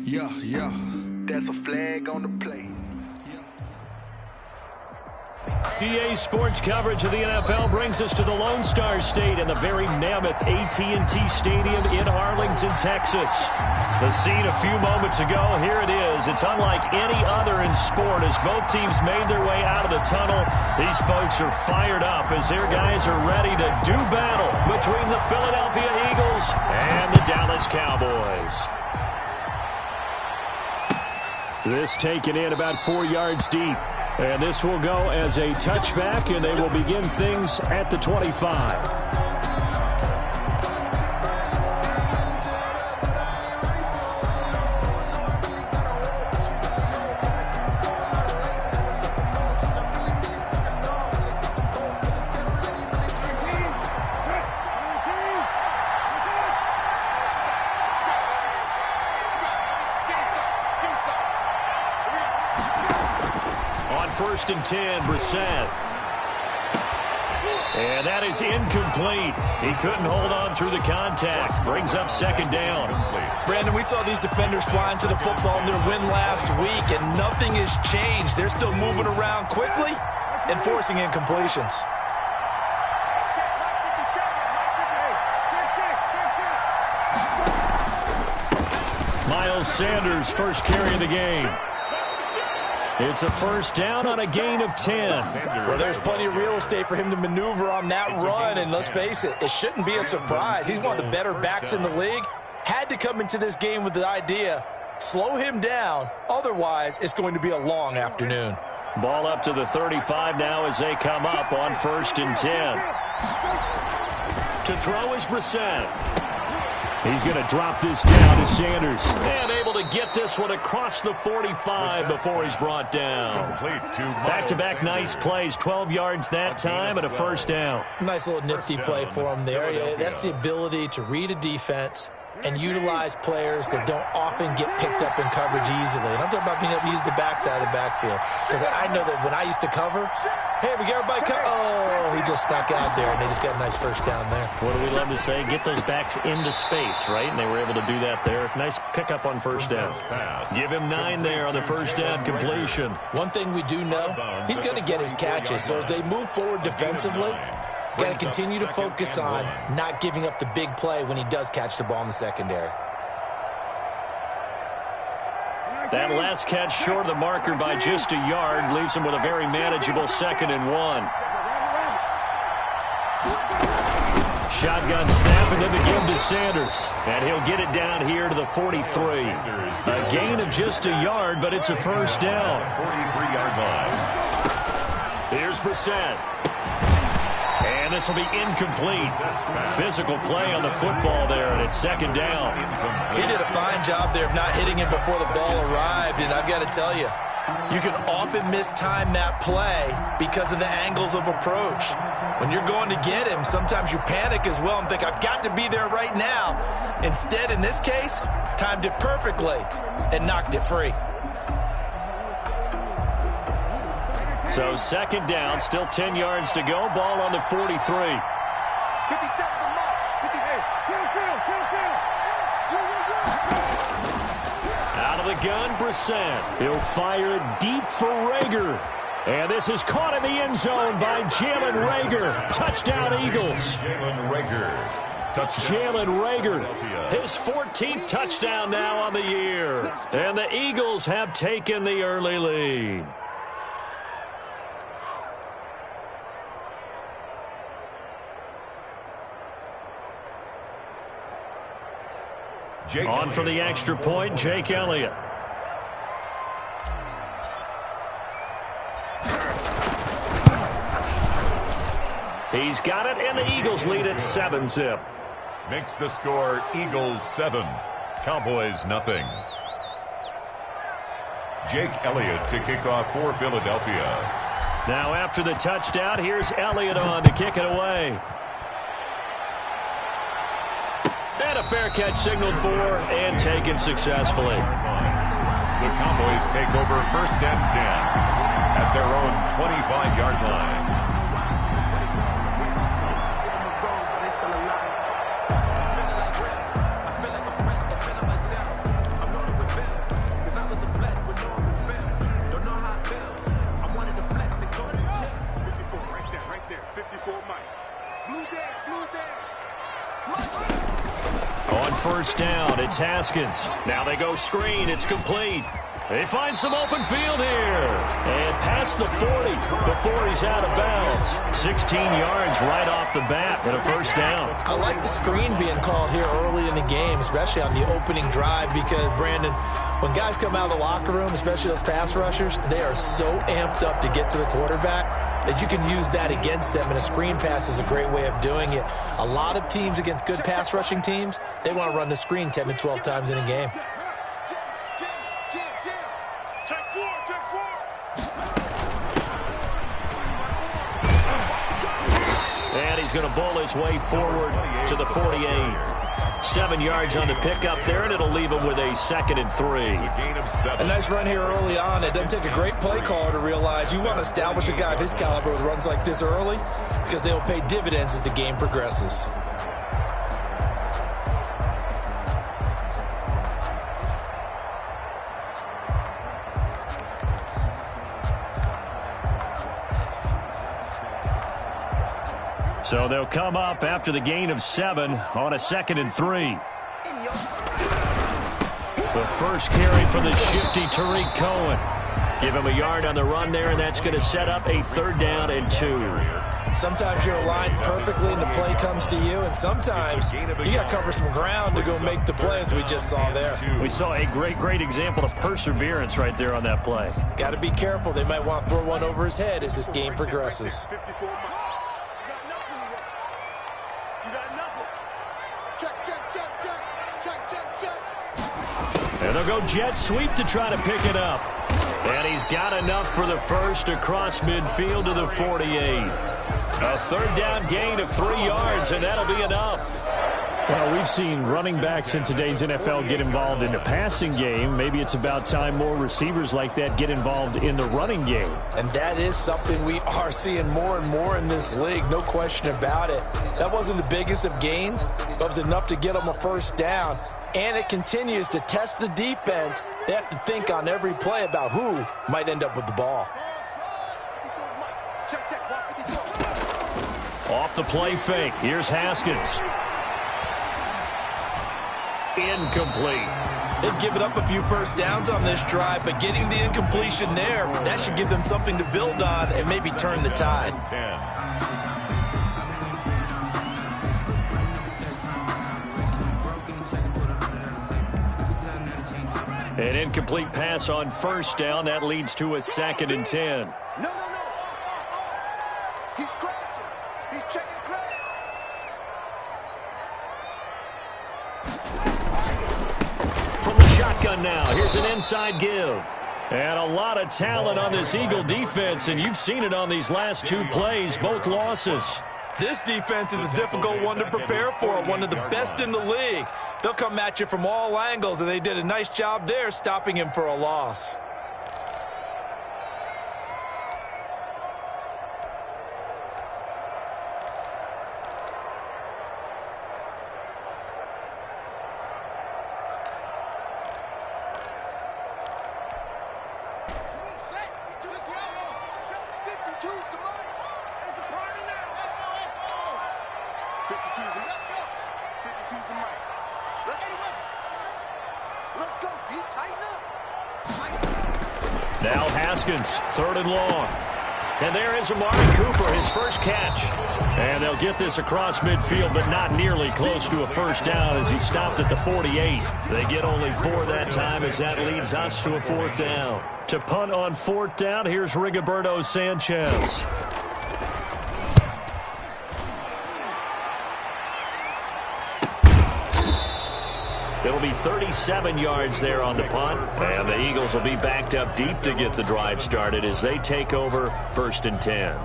Yeah. That's a flag on the play. PA Sports coverage of the NFL brings us to the Lone Star State in the very mammoth AT&T Stadium in Arlington, Texas. The scene a few moments ago, here it is. It's unlike any other in sport as both teams made their way out of the tunnel. These folks are fired up as their guys are ready to do battle between the Philadelphia Eagles and the Dallas Cowboys. This taken in about 4 yards deep. And this will go as a touchback, and they will begin things at the 25. First and 10, Brissett. And that is incomplete. He couldn't hold on through the contact. Brings up second down. Brandon, we saw these defenders flying to the football in their win last week, and nothing has changed. They're still moving around quickly and forcing incompletions. Miles Sanders, first carry of the game. It's a first down on a gain of 10. Well, there's plenty of real estate for him to maneuver on that run, and let's face it, it shouldn't be a surprise. He's one of the better backs in the league. Had to come into this game with the idea, slow him down, otherwise it's going to be a long afternoon. Ball up to the 35 now as they come up on first and 10. To throw is Brissett. He's going to drop this down to Sanders. And able to get this one across the 45 before he's brought down. Back-to-back nice plays, 12 yards that time and a first down. Nice little nifty play for him there. Yeah, that's the ability to read a defense and utilize players that don't often get picked up in coverage easily. And I'm talking about being able to use the backside of the backfield. Because I know that when I used to cover, hey, we got everybody cover. Oh, he just snuck out there, and they just got a nice first down there. What do we love to say? Get those backs into space, right? And they were able to do that there. Nice pickup on first down. Give him 9 there on the first down completion. One thing we do know, he's going to get his catches. So as they move forward defensively, got to continue to focus on not giving up the big play when he does catch the ball in the secondary. That last catch short of the marker by just a yard leaves him with a very manageable 2nd and 1. Shotgun snap and then the give to Sanders. And he'll get it down here to the 43. A gain of just a yard, but it's a first down. 43-yard line. Here's Brissett. And this will be incomplete. Physical play on the football there, and it's second down. He did a fine job there of not hitting him before the ball arrived, and I've got to tell you, you can often mistime that play because of the angles of approach. When you're going to get him, sometimes you panic as well and think, I've got to be there right now. Instead, in this case, timed it perfectly and knocked it free. So second down, still 10 yards to go. Ball on the 43. Out of the gun, Brissett. He'll fire it deep for Rager. And this is caught in the end zone by Jalen Rager. Touchdown, Eagles. Jalen Rager, his 14th touchdown now on the year. And the Eagles have taken the early lead. On for the extra point, Jake Elliott. He's got it, and the Eagles lead at 7-zip. Makes the score Eagles 7, Cowboys nothing. Jake Elliott to kick off for Philadelphia. Now after the touchdown, here's Elliott on to kick it away. And a fair catch signaled for and taken successfully. The Cowboys take over first and 10 at their own 25-yard line. it's Haskins. Now they go screen. It's complete. They find some open field here. And past the 40 before he's out of bounds. 16 yards right off the bat and a first down. I like the screen being called here early in the game, especially on the opening drive, because, Brandon, when guys come out of the locker room, especially those pass rushers, they are so amped up to get to the quarterback that you can use that against them, and a screen pass is a great way of doing it. A lot of teams against good pass rushing teams, they want to run the screen 10 to 12 times in a game. And he's going to bowl his way forward to the 48. 7 yards on the pickup there, and it'll leave him with a 2nd and 3. A nice run here early on. It doesn't take a great play caller to realize you want to establish a guy of his caliber with runs like this early, because they'll pay dividends as the game progresses. So they'll come up after the gain of 7 on a 2nd and 3. The first carry for the shifty Tariq Cohen. Give him a yard on the run there, and that's going to set up a 3rd down and 2. Sometimes you're aligned perfectly and the play comes to you, and sometimes you got to cover some ground to go make the play, as we just saw there. We saw a great example of perseverance right there on that play. Got to be careful. They might want to throw one over his head as this game progresses. And they'll go jet sweep to try to pick it up. And he's got enough for the first across midfield to the 48. A 3rd down gain of 3 yards, and that'll be enough. Well, we've seen running backs in today's NFL get involved in the passing game. Maybe it's about time more receivers like that get involved in the running game. And that is something we are seeing more and more in this league, no question about it. That wasn't the biggest of gains, but it was enough to get them a 1st down. And it continues to test the defense. They have to think on every play about who might end up with the ball. Off the play fake. Here's Haskins. Incomplete. They've given up a few 1st downs on this drive, but getting the incompletion there, that should give them something to build on and maybe turn the tide. An incomplete pass on 1st down. That leads to a 2nd and 10. No. He's crashing. He's checking crash. From the shotgun now, here's an inside give. And a lot of talent on this Eagle defense, and you've seen it on these last 2 plays, both losses. This defense is a difficult one to prepare for, one of the best in the league. They'll come at you from all angles, and they did a nice job there stopping him for a loss. Now Haskins, 3rd and long. And there is Amari Cooper, his first catch. And they'll get this across midfield, but not nearly close to a 1st down as he stopped at the 48. They get only 4 that time as that leads us to a 4th down. To punt on 4th down, here's Rigoberto Sanchez. It'll be 37 yards there on the punt. And the Eagles will be backed up deep to get the drive started as they take over 1st and 10.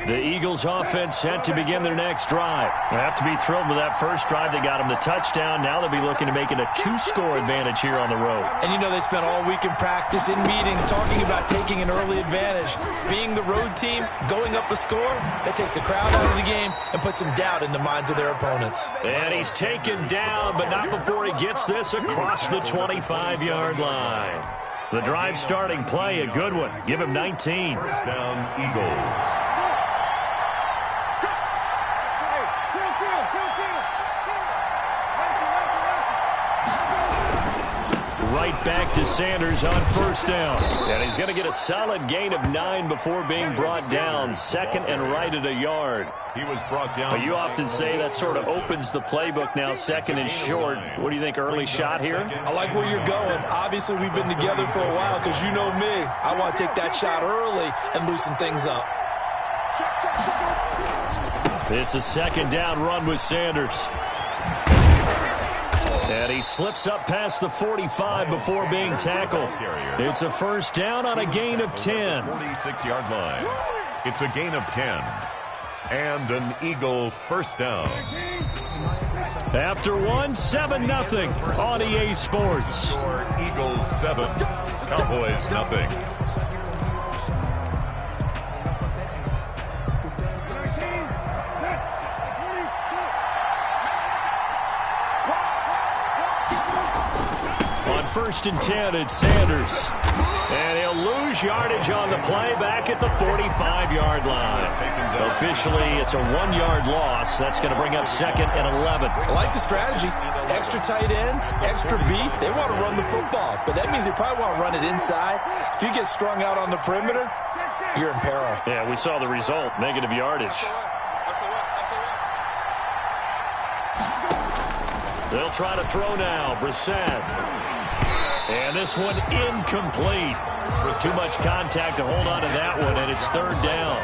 The Eagles offense set to begin their next drive. They have to be thrilled with that first drive. They got them the touchdown. Now they'll be looking to make it a 2-score advantage here on the road. And you know they spent all week in practice, in meetings, talking about taking an early advantage. Being the road team, going up a score, that takes the crowd out of the game and puts some doubt in the minds of their opponents. And he's taken down, but not before he gets this across the 25-yard line. The drive starting play, a good one. Give him 19. First down, Eagles. right back to Sanders on first down. And he's going to get a solid gain of 9 before being brought down. Second and right at a yard. He was brought down. But you often say that sort of opens the playbook now, second and short. What do you think, early shot here? I like where you're going. Obviously, we've been together for a while because you know me. I want to take that shot early and loosen things up. It's a second down run with Sanders. And he slips up past the 45 before being tackled. It's a first down on a gain of 10. 46-yard line. It's a gain of 10. And an Eagle first down. After one, 7-0 on EA Sports. Eagles 7, Cowboys nothing. On first and 10, it's Sanders. And he'll lose yardage on the play back at the 45-yard line. Officially, it's a 1-yard loss. That's going to bring up second and 11. I like the strategy. Extra tight ends, extra beef. They want to run the football, but that means they probably want to run it inside. If you get strung out on the perimeter, you're in peril. Yeah, we saw the result, negative yardage. They'll try to throw now. Brissett. And this one incomplete. Too much contact to hold on to that one, and it's third down.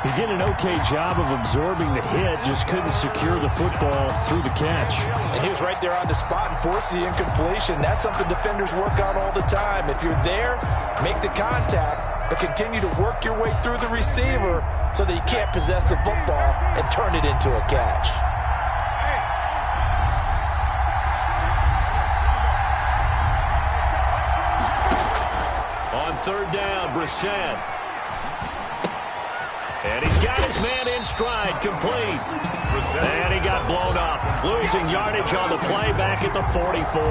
He did an okay job of absorbing the hit, just couldn't secure the football through the catch. And he was right there on the spot and forced the incompletion. That's something defenders work on all the time. If you're there, make the contact, but continue to work your way through the receiver so that you can't possess the football and turn it into a catch. On third down, Brissett. And he's got his man in stride, complete. And he got blown up, losing yardage on the play back at the 44.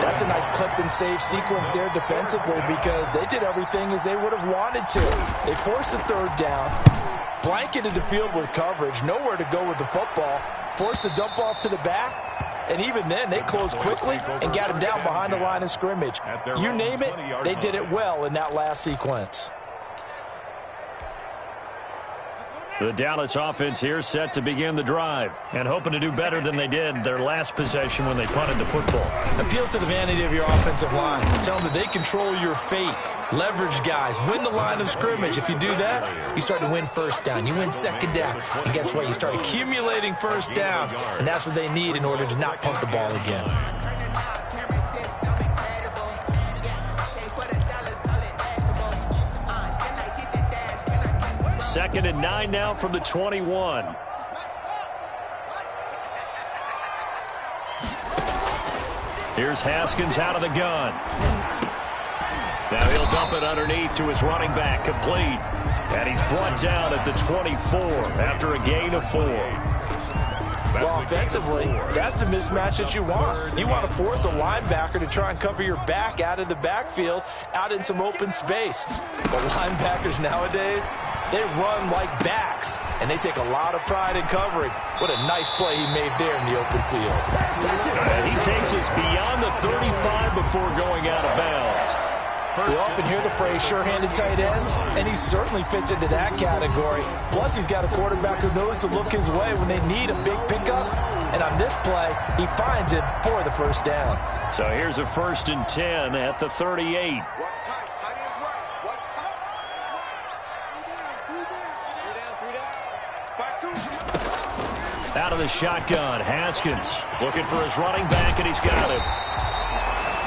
That's a nice clip and save sequence there defensively because they did everything as they would have wanted to. They forced the third down, blanketed the field with coverage, nowhere to go with the football, forced the dump off to the back, and even then they closed quickly and got him down behind the line of scrimmage. You name it, they did it well in that last sequence. The Dallas offense here set to begin the drive and hoping to do better than they did their last possession when they punted the football. Appeal to the vanity of your offensive line. Tell them that they control your fate. Leverage guys. Win the line of scrimmage. If you do that, you start to win first down. You win second down. And guess what? You start accumulating first downs. And that's what they need in order to not punt the ball again. Second and 9 now from the 21. Here's Haskins out of the gun. Now he'll dump it underneath to his running back, complete. And he's brought down at the 24 after a gain of 4. Well, offensively, that's the mismatch that you want. You want to force a linebacker to try and cover your back out of the backfield, out in some open space. But linebackers nowadays, they run like backs, and they take a lot of pride in covering. What a nice play he made there in the open field. And he takes us beyond the 35 before going out of bounds. We often hear the phrase sure-handed tight ends, and he certainly fits into that category. Plus, he's got a quarterback who knows to look his way when they need a big pickup. And on this play, he finds it for the first down. So here's a first and 10 at the 38. Out of the shotgun, Haskins looking for his running back, and he's got it.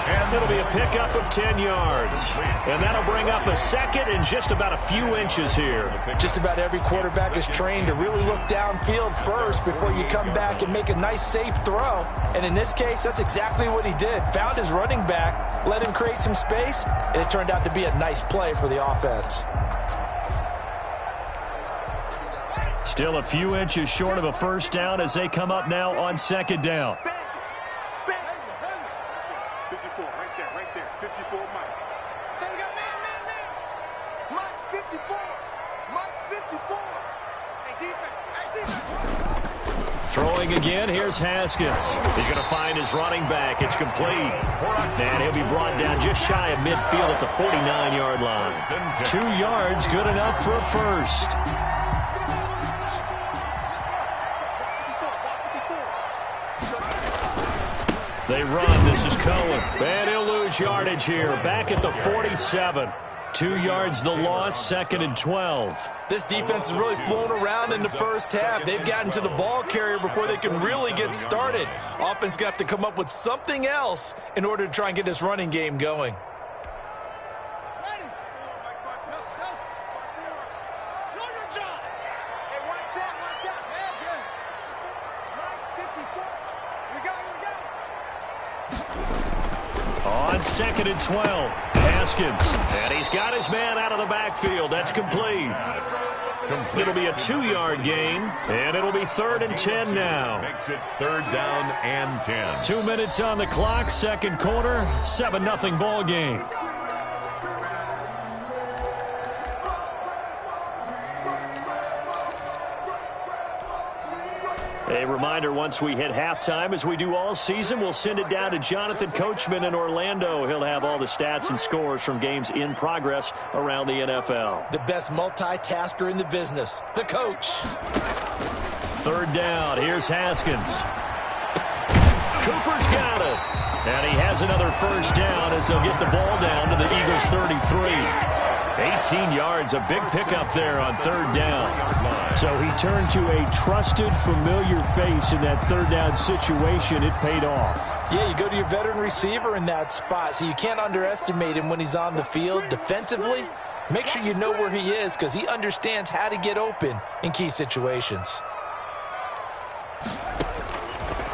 And it'll be a pickup of 10 yards. And that'll bring up a second and just about a few inches here. Just about every quarterback is trained to really look downfield first before you come back and make a nice, safe throw. And in this case, that's exactly what he did. Found his running back, let him create some space, and it turned out to be a nice play for the offense. Still a few inches short of a first down as they come up now on second down. 54, right there, 54, Mike. Say we got man. Mike's 54. Mike's 54. Hey, defense. Throwing again, here's Haskins. He's going to find his running back. It's complete. And he'll be brought down just shy of midfield at the 49-yard line. 2 yards, good enough for a first. They run. This is Cohen. And he'll lose yardage here. Back at the 47. 2 yards the loss, 2nd and 12. This defense has really flown around in the first half. They've gotten to the ball carrier before they can really get started. Offense got to come up with something else in order to try and get this running game going. On 2nd and 12, Haskins. And he's got his man out of the backfield. That's complete. It'll be a 2-yard gain, and it'll be 3rd and 10 now. Makes it 3rd down and 10. 2 minutes on the clock, second quarter, 7-0 ball game. A reminder, once we hit halftime, as we do all season, we'll send it down to Jonathan Coachman in Orlando. He'll have all the stats and scores from games in progress around the NFL. The best multitasker in the business, the coach. 3rd down, here's Haskins. Cooper's got it. And he has another first down as they'll get the ball down to the Eagles' 33. 18 yards, a big pickup there on 3rd down. So he turned to a trusted, familiar face in that 3rd down situation. It paid off. Yeah, you go to your veteran receiver in that spot, so you can't underestimate him when he's on the field defensively. Make sure you know where he is because he understands how to get open in key situations.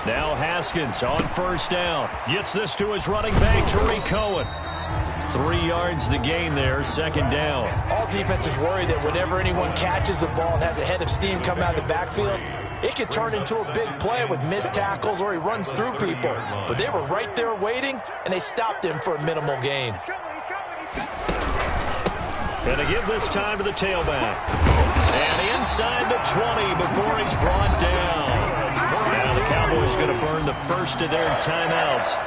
Now Haskins on 1st down. Gets this to his running back, Tariq Cohen. 3 yards the gain there, 2nd down. All defenses worry that whenever anyone catches the ball and has a head of steam coming out of the backfield, it could turn into a big play with missed tackles or he runs through people. But they were right there waiting, and they stopped him for a minimal gain. And to give this time to the tailback. And inside the 20 before he's brought down. Now the Cowboys going to burn the first of their timeouts,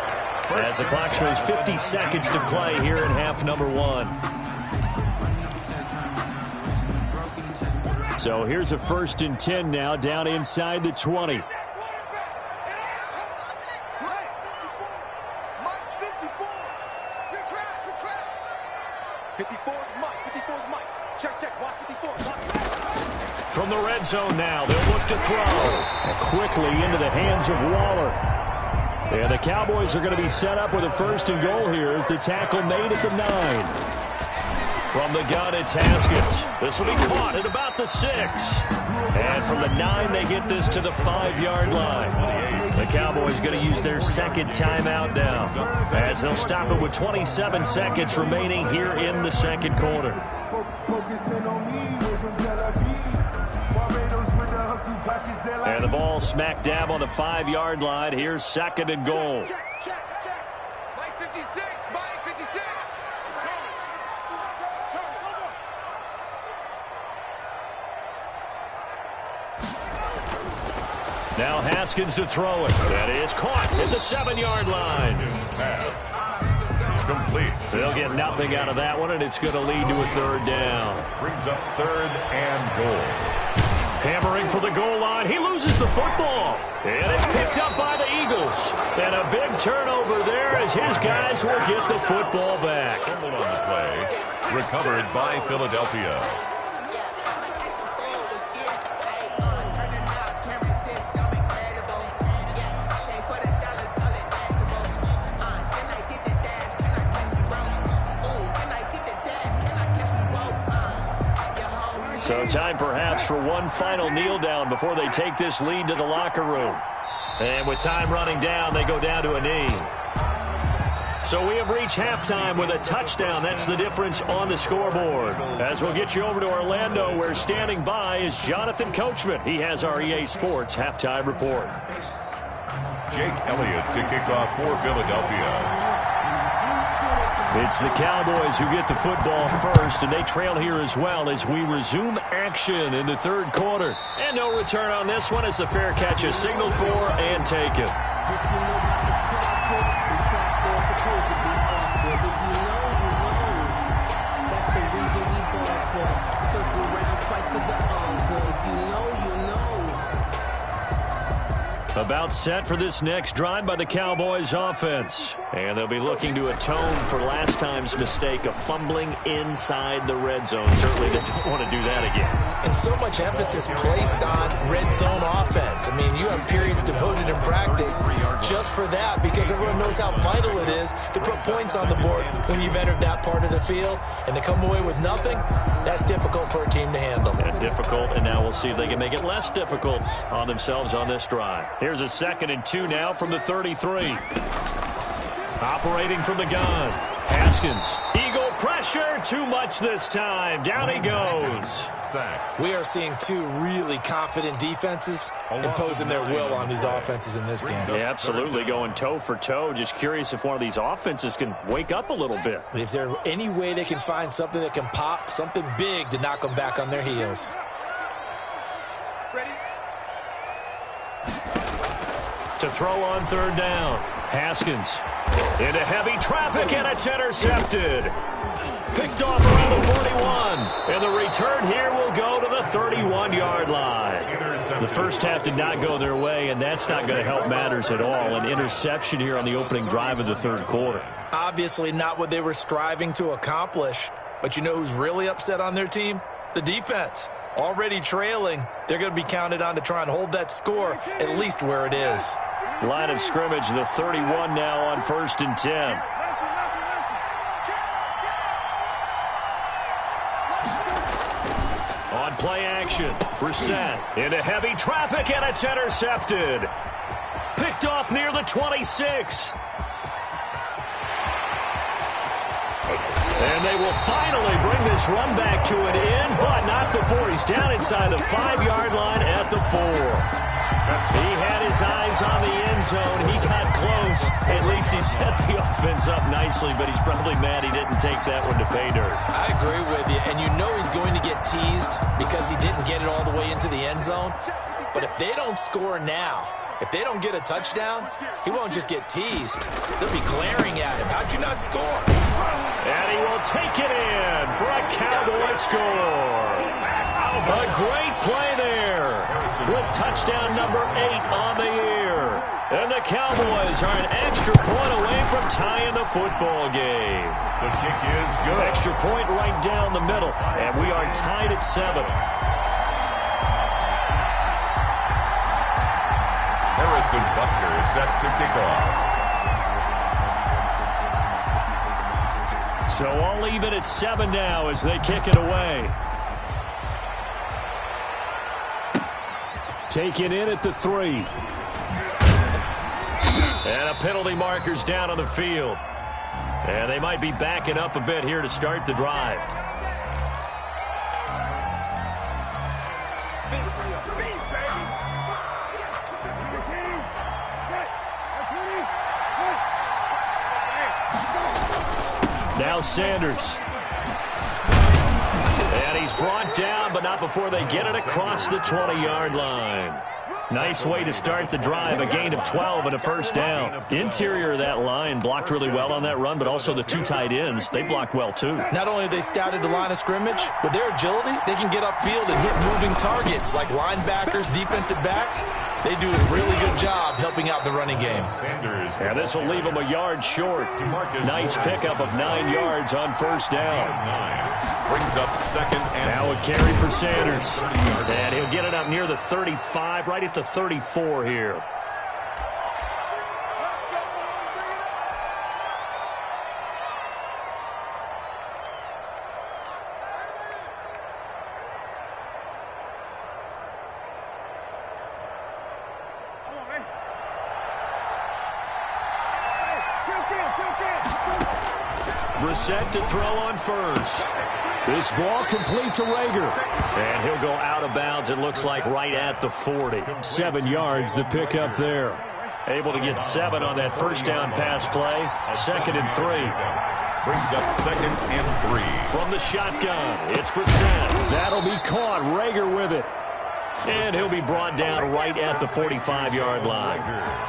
as the clock shows 50 seconds to play here in half number 1. So here's a 1st and 10 now, down inside the 20. From the red zone now, they'll look to throw. And quickly into the hands of Waller. And the Cowboys are going to be set up with a 1st and goal here as the tackle made at the 9. From the gun, it's Haskins. This will be caught at about the 6. And from the 9, they get this to the 5-yard line. The Cowboys going to use their 2nd timeout now, as they'll stop it with 27 seconds remaining here in the 2nd quarter. And the ball smack dab on the 5-yard line. Here's 2nd and goal. Mike 56, Mike 56. Now Haskins to throw it. That is caught at the 7-yard line. Pass. Complete. They'll get nothing out of that one, and it's going to lead to a 3rd down. Brings up 3rd and goal. Hammering for the goal line. He loses the football. And it's picked up by the Eagles. And a big turnover there as his guys will get the football back. Fumbled on the play. Recovered by Philadelphia. So time perhaps for one final kneel down before they take this lead to the locker room. And with time running down, they go down to a knee. So we have reached halftime with a touchdown. That's the difference on the scoreboard. As we'll get you over to Orlando, where standing by is Jonathan Coachman. He has our EA Sports halftime report. Jake Elliott to kick off for Philadelphia. It's the Cowboys who get the football first, and they trail here as well as we resume action in the third quarter. And no return on this one as the fair catch is signaled for and taken. About set for this next drive by the Cowboys offense. And they'll be looking to atone for last time's mistake of fumbling inside the red zone. Certainly they don't want to do that again. And so much emphasis placed on red zone offense. I mean, you have periods devoted in practice just for that because everyone knows how vital it is to put points on the board when you've entered that part of the field. And to come away with nothing, that's difficult for a team to handle. And difficult, and now we'll see if they can make it less difficult on themselves on this drive. Here's a 2nd and 2 now from the 33. Operating from the gun. Haskins. Eagle pressure. Too much this time. Down he goes. We are seeing two really confident defenses imposing their will on these offenses in this game. Yeah, absolutely. Going toe for toe. Just curious if one of these offenses can wake up a little bit. Is there any way they can find something that can pop, something big to knock them back on their heels? To throw on 3rd down. Haskins into heavy traffic, and it's intercepted. Picked off around the 41. And the return here will go to the 31-yard line. The first half did not go their way, and that's not going to help matters at all. An interception here on the opening drive of the third quarter. Obviously not what they were striving to accomplish. But you know who's really upset on their team? The defense. Already trailing, they're going to be counted on to try and hold that score at least where it is. Line of scrimmage, the 31 now on 1st and 10. On play action, Brissett into heavy traffic, and it's intercepted. Picked off near the 26. And they will finally bring this run back to an end, but not before he's down inside the 5-yard line at the 4. He had his eyes on the end zone. He got close. At least he set the offense up nicely, but he's probably mad he didn't take that one to pay dirt. I agree with you, and you know he's going to get teased because he didn't get it all the way into the end zone. But if they don't score now, if they don't get a touchdown, he won't just get teased. They'll be glaring at him. How'd you not score? And he will take it in for a Cowboy score. A great play there with touchdown number 8 on the year. And the Cowboys are an extra point away from tying the football game. The kick is good. Extra point right down the middle, and we are tied at 7. Harrison Butker is set to kick off. So all even at 7 now as they kick it away. Taken in at the 3. And a penalty marker's down on the field. And they might be backing up a bit here to start the drive. Now Sanders. And he's brought down, but not before they get it across the 20-yard line. Nice way to start the drive, a gain of 12 and a first down. Interior of that line blocked really well on that run, but also the 2 tight ends, they blocked well too. Not only have they scouted the line of scrimmage, with their agility, they can get upfield and hit moving targets like linebackers, defensive backs. They do a really good job helping out the running game. And this will leave them a yard short. Nice pickup of 9 yards on first down. Brings up 2nd and now a carry for Sanders. And he'll get it up near the 35, right at the 34 here. Brissett to throw on first. This ball complete to Rager. And he'll go out of bounds, it looks like, right at the 40. 7 yards, the pickup there. Able to get 7 on that first down pass play. 2nd and 3. brings up 2nd and 3. From the shotgun, it's Brissett. That'll be caught. Rager with it. And he'll be brought down right at the 45-yard line.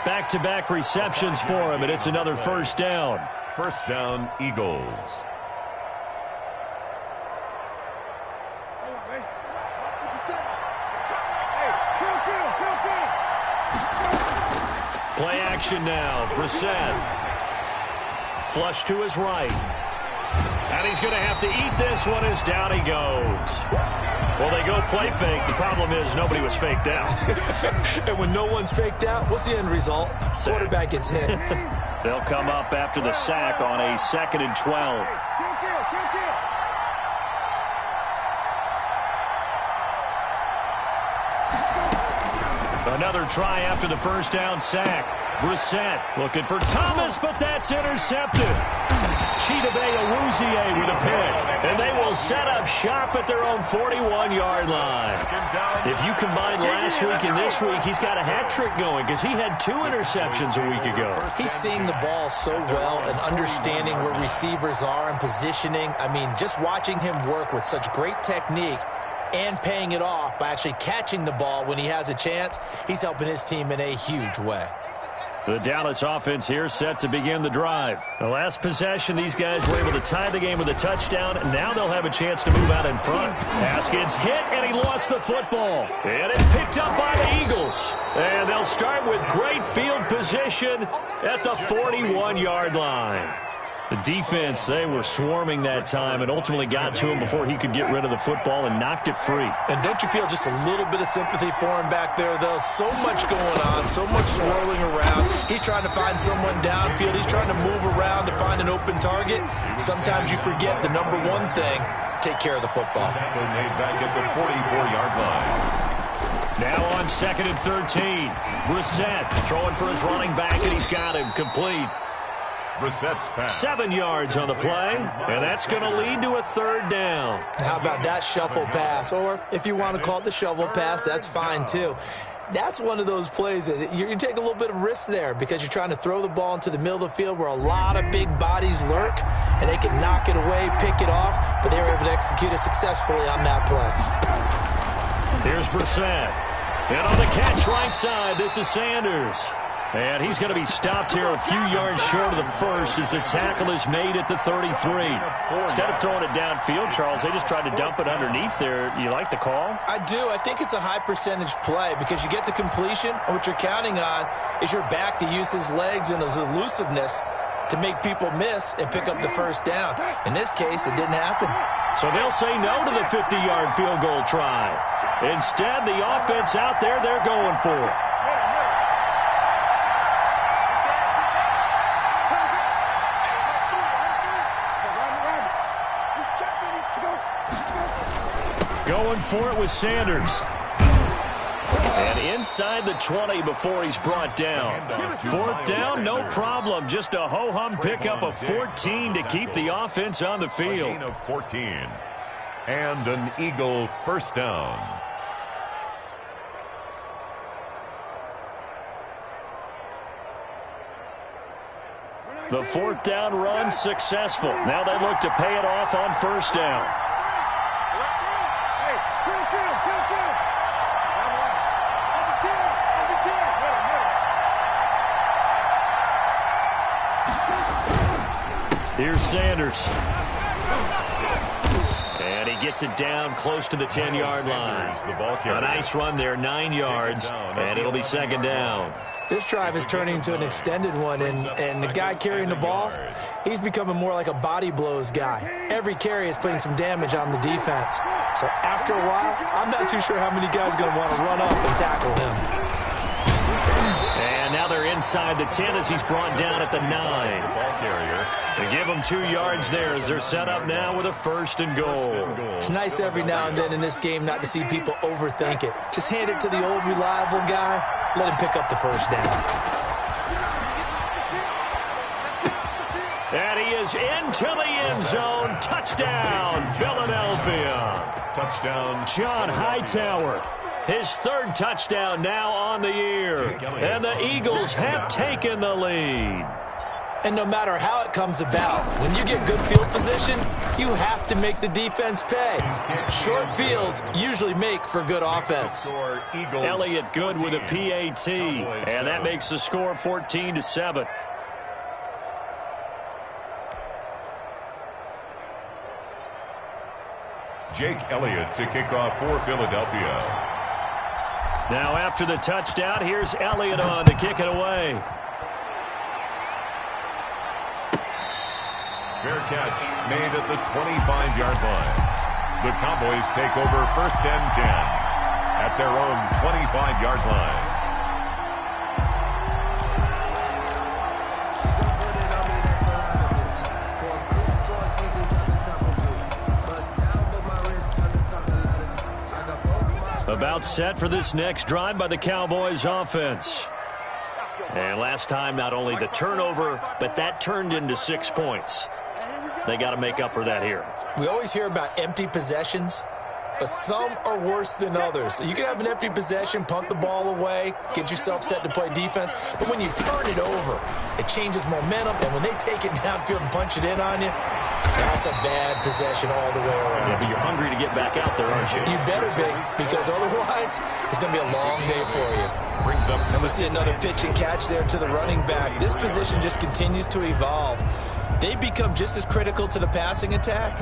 Back-to-back receptions for him, and it's another first down. First down, Eagles. Play action now. Brissett. Flush to his right. And he's going to have to eat this one as down he goes. Well, they go play fake. The problem is nobody was faked out. And when no one's faked out, what's the end result? Quarterback gets hit. They'll come up after the sack on a 2nd and 12. Another try after the first down sack. Brissett looking for Thomas, but that's intercepted. Chidobe Awuzie with a pick. And they will set up shop at their own 41-yard line. If you combine last week and this week, he's got a hat trick going because he had 2 interceptions a week ago. He's seeing the ball so well and understanding where receivers are and positioning. I mean, just watching him work with such great technique and paying it off by actually catching the ball when he has a chance, he's helping his team in a huge way. The Dallas offense here set to begin the drive. The last possession, these guys were able to tie the game with a touchdown. Now they'll have a chance to move out in front. Haskins hit, and he lost the football. And it's picked up by the Eagles. And they'll start with great field position at the 41-yard line. The defense, they were swarming that time and ultimately got to him before he could get rid of the football and knocked it free. And don't you feel just a little bit of sympathy for him back there, though? So much going on, so much swirling around. He's trying to find someone downfield. He's trying to move around to find an open target. Sometimes you forget the number one thing, take care of the football. Tackle made back at the 44-yard line. Now on 2nd and 13. Brissett throwing for his running back, and he's got him complete. Brissett's pass. 7 yards on the play, and that's going to lead to a 3rd down. How about that shuffle pass? Or if you want to call it the shovel pass, that's fine too. That's one of those plays that you take a little bit of risk there because you're trying to throw the ball into the middle of the field where a lot of big bodies lurk, and they can knock it away, pick it off, but they were able to execute it successfully on that play. Here's Brissett. And on the catch right side, this is Sanders. And he's going to be stopped here a few yards short of the first as the tackle is made at the 33. Instead of throwing it downfield, Charles, they just tried to dump it underneath there. You like the call? I do. I think it's a high percentage play because you get the completion, and what you're counting on is your back to use his legs and his elusiveness to make people miss and pick up the first down. In this case, it didn't happen. So they'll say no to the 50-yard field goal try. Instead, the offense out there, they're going for it. Going for it with Sanders. And inside the 20 before he's brought down. 4th down, no problem. Just a ho-hum pickup of 14 to keep the offense on the field. A gain of 14. And an Eagle first down. The 4th down run successful. Now they look to pay it off on first down. Here's Sanders. And he gets it down close to the 10-yard line. A nice run there, 9 yards, and it'll be 2nd down. This drive is turning into an extended one, and the guy carrying the ball, he's becoming more like a body blows guy. Every carry is putting some damage on the defense. So after a while, I'm not too sure how many guys are going to want to run up and tackle him. And now they're inside the 10 as he's brought down at the 9. They give them 2 yards there as they're set up now with a 1st and goal. It's nice every now and then in this game not to see people overthink it. Just hand it to the old reliable guy. Let him pick up the first down. And he is into the end zone. Touchdown, Philadelphia. Touchdown, John Hightower. His 3rd touchdown now on the year. And the Eagles have taken the lead. And no matter how it comes about, when you get good field position, you have to make the defense pay. Short fields usually make for good offense. Elliott good with a PAT, and that makes the score 14-7. Jake Elliott to kick off for Philadelphia. Now after the touchdown, here's Elliott on to kick it away. Fair catch made at the 25-yard line. The Cowboys take over 1st and 10 at their own 25-yard line. About set for this next drive by the Cowboys offense. And last time, not only the turnover, but that turned into 6 points. They got to make up for that here. We always hear about empty possessions, but some are worse than others. You can have an empty possession, punt the ball away, get yourself set to play defense, but when you turn it over, it changes momentum, and when they take it downfield and punch it in on you, that's a bad possession all the way around. Yeah, but you're hungry to get back out there, aren't you? You better be, because otherwise, it's going to be a long day for you. And we see another pitch and catch there to the running back. This position just continues to evolve. They become just as critical to the passing attack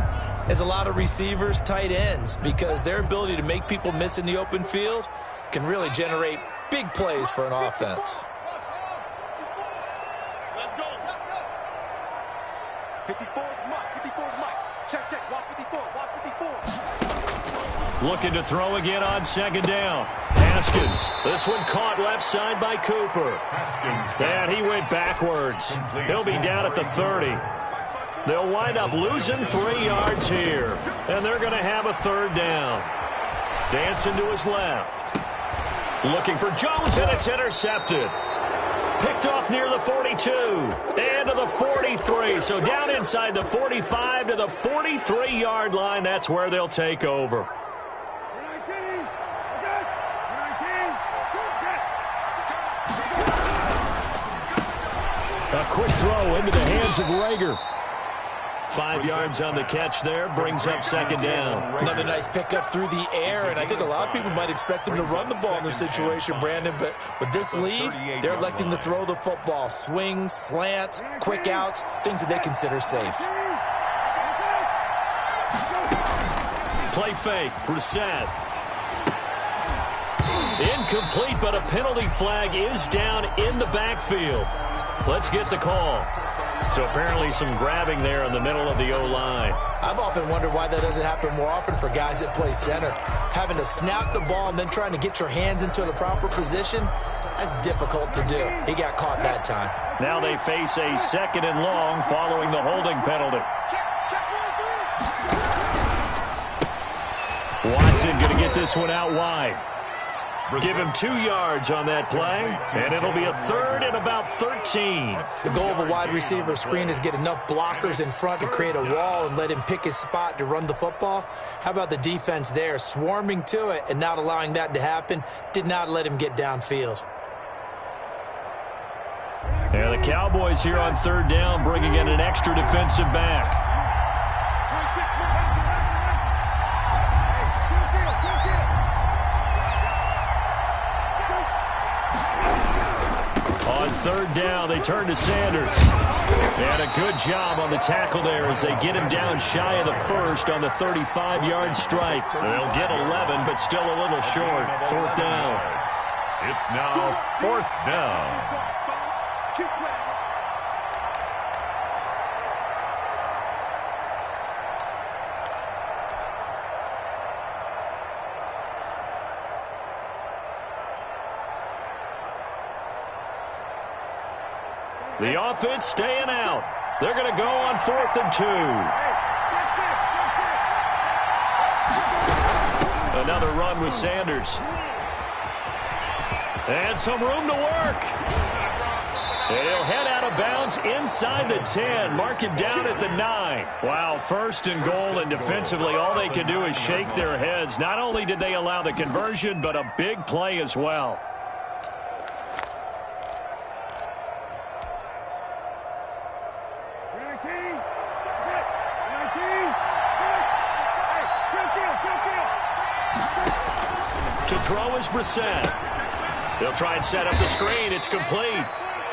as a lot of receivers, tight ends, because their ability to make people miss in the open field can really generate big plays for an offense. Let's go. 54's Mike. 54's Mike. Check. Watch 54. Watch 54. Looking to throw again on 2nd down. Haskins. This one caught left side by Cooper. And he went backwards. He'll be down at the 30. They'll wind up losing 3 yards here. And they're going to have a 3rd down. Dancing to his left. Looking for Jones, and it's intercepted. Picked off near the 42 and to the 43. So down inside the 45 to the 43-yard line. That's where they'll take over. A quick throw into the hands of Rager. 5 yards on the catch there, brings up 2nd down. Another nice pickup through the air, and I think a lot of people might expect them to run the ball in this situation, Brandon, but with this lead, they're electing to throw the football. Swings, slants, quick outs, things that they consider safe. Play fake, Brissett. Incomplete, but a penalty flag is down in the backfield. Let's get the call. So apparently some grabbing there in the middle of the O-line. I've often wondered why that doesn't happen more often for guys that play center. Having to snap the ball and then trying to get your hands into the proper position, that's difficult to do. He got caught that time. Now they face a 2nd and long following the holding penalty. Watson going to get this one out wide. Give him 2 yards on that play, and it'll be a 3rd and about 13. The goal of a wide receiver screen is get enough blockers in front to create a wall and let him pick his spot to run the football. How about the defense there, swarming to it and not allowing that to happen? Did not let him get downfield. Yeah, the Cowboys here on 3rd down, bringing in an extra defensive back. On 3rd down, they turn to Sanders. And a good job on the tackle there as they get him down shy of the 1st on the 35-yard strike. They'll get 11, but still a little short. 4th down. It's now 4th down. The offense staying out. They're going to go on 4th and 2. Another run with Sanders. And some room to work. And he'll head out of bounds inside the 10. Mark him down at the 9. Wow, 1st and goal, and defensively all they can do is shake their heads. Not only did they allow the conversion, but a big play as well. To throw is Brissett. He'll try and set up the screen. It's complete.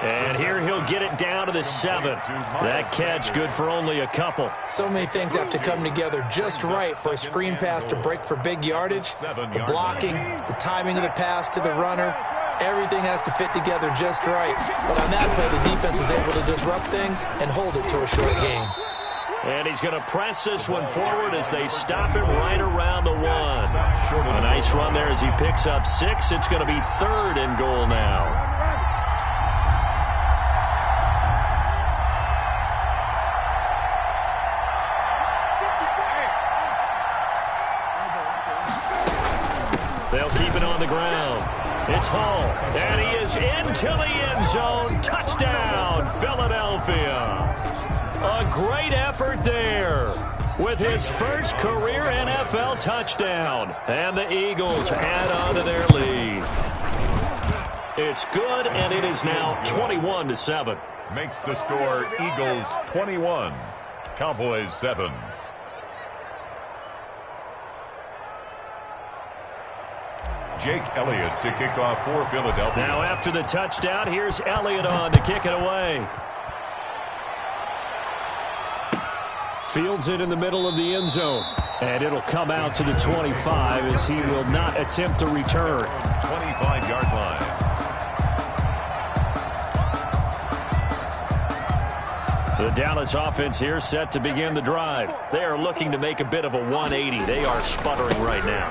And here he'll get it down to the 7. That catch good for only a couple. So many things have to come together just right for a screen pass to break for big yardage. The blocking, the timing of the pass to the runner, everything has to fit together just right. But on that play, the defense was able to disrupt things and hold it to a short gain. And he's going to press this one forward as they stop him right around the 1. A nice run there as he picks up 6. It's going to be 3rd and goal now. They'll keep it on the ground. It's Hall, and he is into the end zone. Touchdown, Philadelphia. A great effort there with his first career NFL touchdown. And the Eagles add on to their lead. It's good, and it is now 21-7. Makes the score Eagles 21, Cowboys 7. Jake Elliott to kick off for Philadelphia. Now after the touchdown, here's Elliott on to kick it away. Fields it in the middle of the end zone. And it'll come out to the 25 as he will not attempt to return. 25-yard line. The Dallas offense here set to begin the drive. They are looking to make a bit of a 180. They are sputtering right now.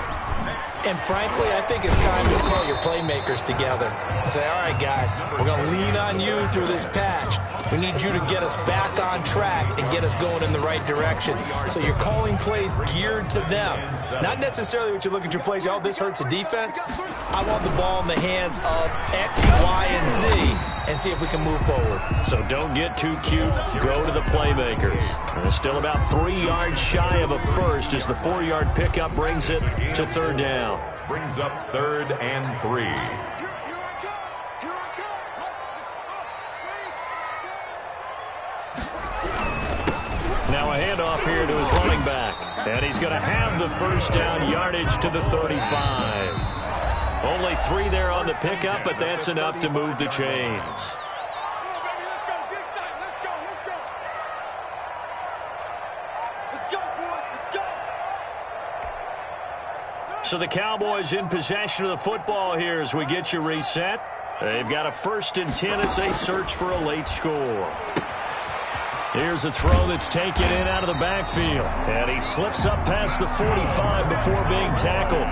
And frankly, I think it's time to call your playmakers together and say, all right, guys, we're going to lean on you through this patch. We need you to get us back on track and get us going in the right direction. So you're calling plays geared to them. Not necessarily what you look at your plays, oh, this hurts the defense. I want the ball in the hands of X, Y, and Z and see if we can move forward. So don't get too cute. Go to the playmakers. They're still about 3 yards shy of a first as the 4-yard pickup brings it to 3rd down. Brings up 3rd and 3. Now a handoff here to his running back. And he's going to have the first down yardage to the 35. Only 3 there on the pickup, but that's enough to move the chains. So the Cowboys in possession of the football here as we get you reset. They've got a 1st and 10 as they search for a late score. Here's a throw that's taken in out of the backfield. And he slips up past the 45 before being tackled.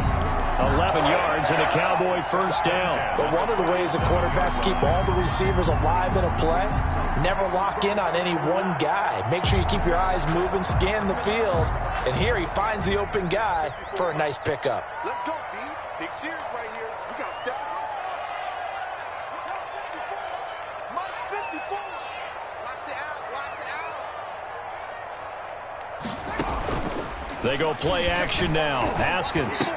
11 yards and a Cowboy first down. But one of the ways the quarterbacks keep all the receivers alive in a play, never lock in on any one guy. Make sure you keep your eyes moving, scan the field. And here he finds the open guy for a nice pickup. Let's go, B. Big series right here. We got to step it up. Mike 54. Watch the out. Watch the out. They go play action now. Haskins.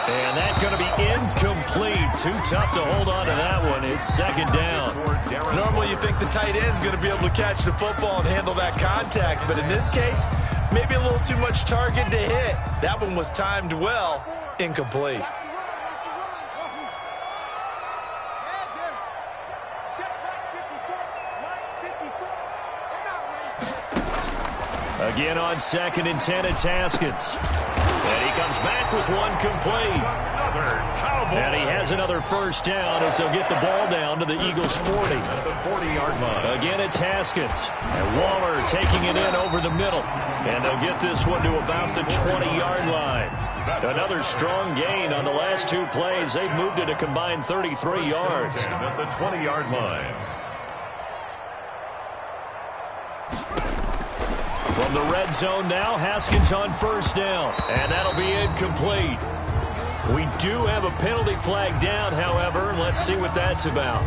And that's going to be incomplete. Too tough to hold on to that one. It's 2nd down. Normally you think the tight end's going to be able to catch the football and handle that contact. But in this case, maybe a little too much target to hit. That one was timed well. Incomplete. Again on 2nd and 10, it's Haskins. And he comes back with one complete. And he has another first down as they'll get the ball down to the Eagles' 40. At the 40-yard line. Again, it's Haskins. And Waller taking it in over the middle. And they'll get this one to about the 20-yard line. Another strong gain on the last 2 plays. They've moved it a combined 33 yards. At the 20-yard line. From the red zone now, Haskins on first down. And that'll be incomplete. We do have a penalty flag down, however. Let's see what that's about.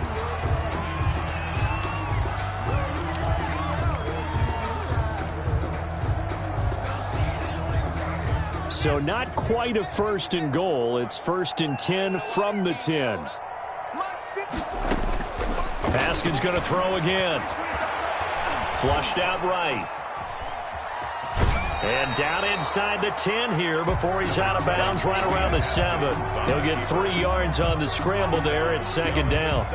So not quite a 1st and goal. It's 1st and 10 from the 10. Haskins going to throw again. Flushed out right. And down inside the 10 here before he's out of bounds right around the 7. He'll get 3 yards on the scramble there. It's second down.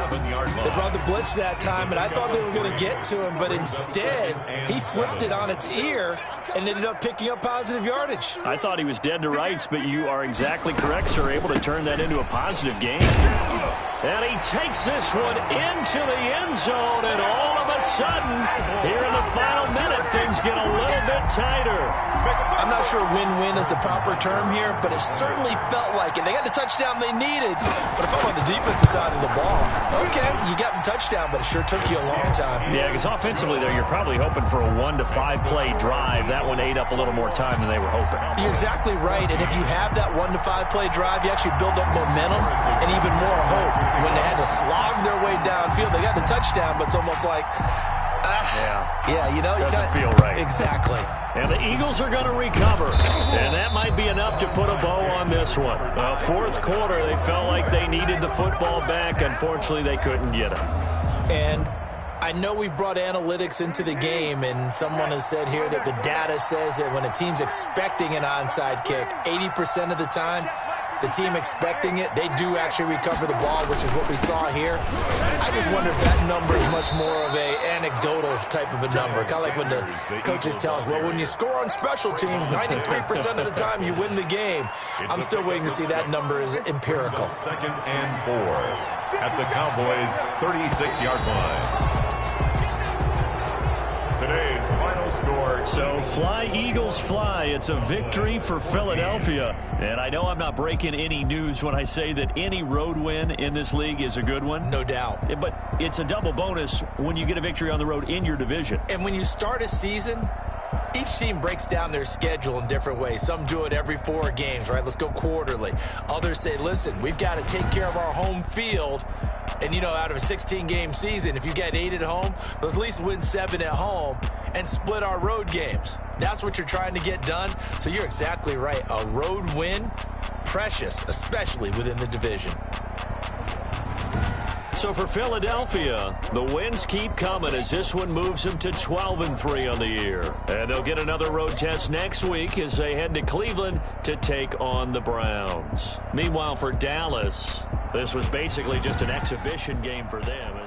They brought the blitz that time, and I thought they were going to get to him, but instead he flipped it on its ear and ended up picking up positive yardage. I thought he was dead to rights, but you are exactly correct, sir. Able to turn that into a positive gain. And he takes this one into the end zone, and all of a sudden, here in the final minute, things get a little bit tighter. I'm not sure win-win is the proper term here, but it certainly felt like it. They got the touchdown they needed, but if I'm on the defensive side of the ball, okay, you got the touchdown, but it sure took you a long time. Yeah, because offensively there, you're probably hoping for a 1 to 5 play drive. That one ate up a little more time than they were hoping. You're exactly right, and if you have that 1 to 5 play drive, you actually build up momentum and even more hope. When they had to slog their way downfield, they got the touchdown, but it's almost like, you know, doesn't feel right. Exactly. And the Eagles are going to recover, and that might be enough to put a bow on this one. Fourth quarter, they felt like they needed the football back. Unfortunately, they couldn't get it. And I know we've brought analytics into the game, and someone has said here that the data says that when a team's expecting an onside kick, 80% of the time, the team expecting it, they do actually recover the ball, which is what we saw here. I just wonder if that number is much more of a anecdotal type of a number. Kind of like when the coaches tell us, well, when you score on special teams, 93% of the time you win the game. I'm still waiting to see that number is empirical. 2nd and 4 at the Cowboys' 36-yard line. Today's final score. So fly, Eagles, fly. It's a victory for Philadelphia. And I know I'm not breaking any news when I say that any road win in this league is a good one. No doubt. But it's a double bonus when you get a victory on the road in your division. And when you start a season, each team breaks down their schedule in different ways. Some do it every 4 games, right? Let's go quarterly. Others say, listen, we've got to take care of our home field. And, you know, out of a 16-game season, if you get 8 at home, let's at least win 7 at home and split our road games. That's what you're trying to get done. So you're exactly right. A road win, precious, especially within the division. So for Philadelphia, the wins keep coming as this one moves them to 12-3 on the year. And they'll get another road test next week as they head to Cleveland to take on the Browns. Meanwhile, for Dallas, this was basically just an exhibition game for them.